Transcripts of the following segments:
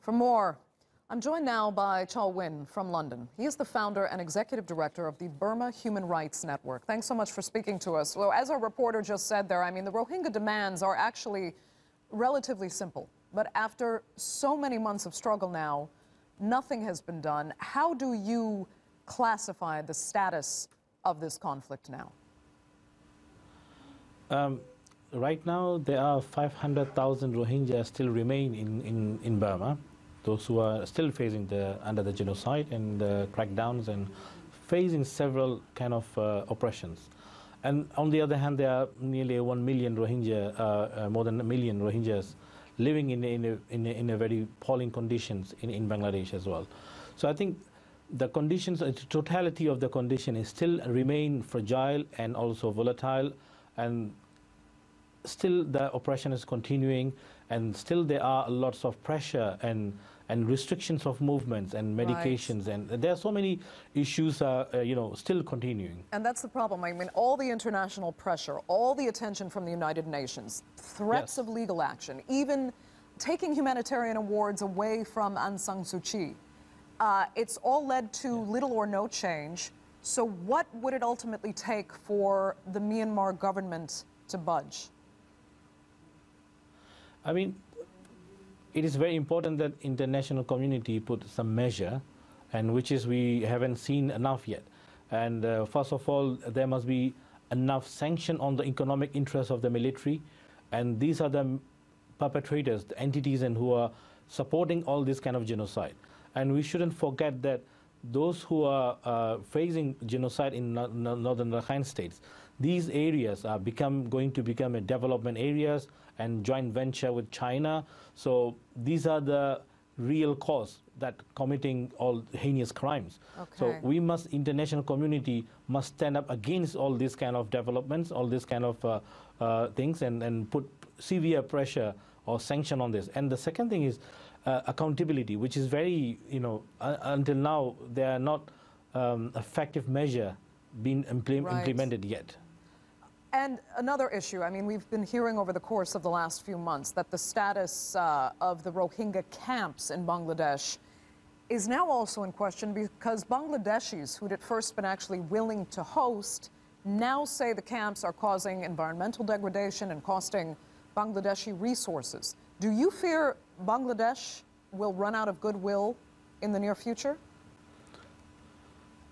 For more, I'm joined now by Kyaw Win from London. He is the founder and executive director of the Burma Human Rights Network. Thanks so much for speaking to us. Well, as our reporter just said there, I mean, the Rohingya demands are actually relatively simple. But after so many months of struggle now, nothing has been done. How do you classify the status of this conflict now? Right now, there are 500,000 Rohingya still remain in Burma. Those who are still facing under the genocide and the crackdowns and facing several kind of oppressions. And on the other hand, there are nearly 1 million Rohingya, more than 1 million Rohingyas living in a very appalling conditions in Bangladesh as well. So I think the conditions, the totality of the condition is still remain fragile and also volatile, and still the oppression is continuing, and still there are lots of pressure and restrictions of movements and medications, right. And there are so many issues still continuing. And that's the problem. I mean, all the international pressure, all the attention from the United Nations, threats of legal action, even taking humanitarian awards away from Aung San Suu Kyi. It's all led to little or no change. So what would it ultimately take for the Myanmar government to budge? I mean, it is very important that international community put some measure, and which is we haven't seen enough yet. And first of all, there must be enough sanction on the economic interests of the military, and these are the perpetrators, the entities, and who are supporting all this kind of genocide. And we shouldn't forget that those who are facing genocide in northern Rakhine states, these areas are going to become a development areas and joint venture with China. So these are the real cause that committing all heinous crimes. Okay. So we must, international community must stand up against all these kind of developments, all these kind of things, and put severe pressure or sanction on this. And the second thing is accountability, which is very, until now, there are not effective measure being implemented yet. And another issue, I mean, we've been hearing over the course of the last few months that the status of the Rohingya camps in Bangladesh is now also in question because Bangladeshis, who'd at first been actually willing to host, now say the camps are causing environmental degradation and costing Bangladeshi resources. Do you fear Bangladesh will run out of goodwill in the near future?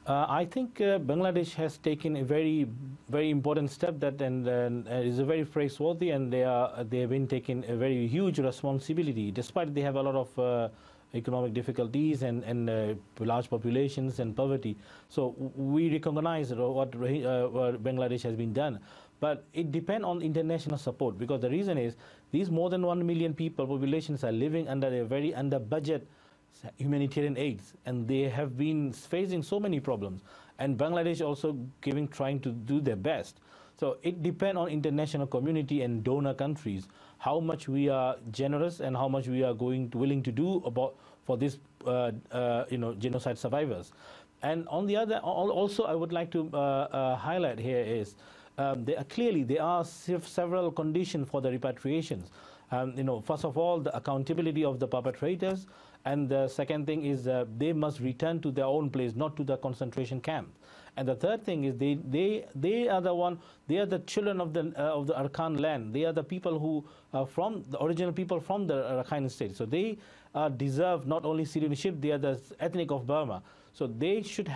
I think Bangladesh has taken a very, very important step that is a very praiseworthy, and they have been taking a very huge responsibility, despite they have a lot of economic difficulties and large populations and poverty. So we recognize what Bangladesh has been done. But it depends on international support, because the reason is these more than 1 million people, populations, are living under a very under-budget humanitarian aids, and they have been facing so many problems. And Bangladesh also trying to do their best. So it depends on international community and donor countries how much we are generous and how much we are willing to do for this genocide survivors. And on the other, also I would like to highlight here is there are several conditions for the repatriations. First of all, the accountability of the perpetrators, and the second thing is they must return to their own place, not to the concentration camp. And the third thing is they are the children of the Arakan land. They are the people who are from the original people from the Rakhine state. So they deserve not only citizenship, they are the ethnic of Burma. So they should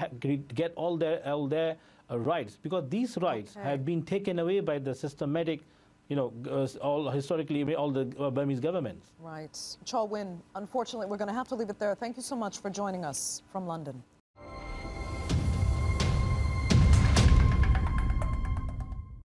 get all their rights, because these rights have been taken away by the systematic, historically, all the Burmese governments. Right. Kyaw Win, unfortunately, we're going to have to leave it there. Thank you so much for joining us from London.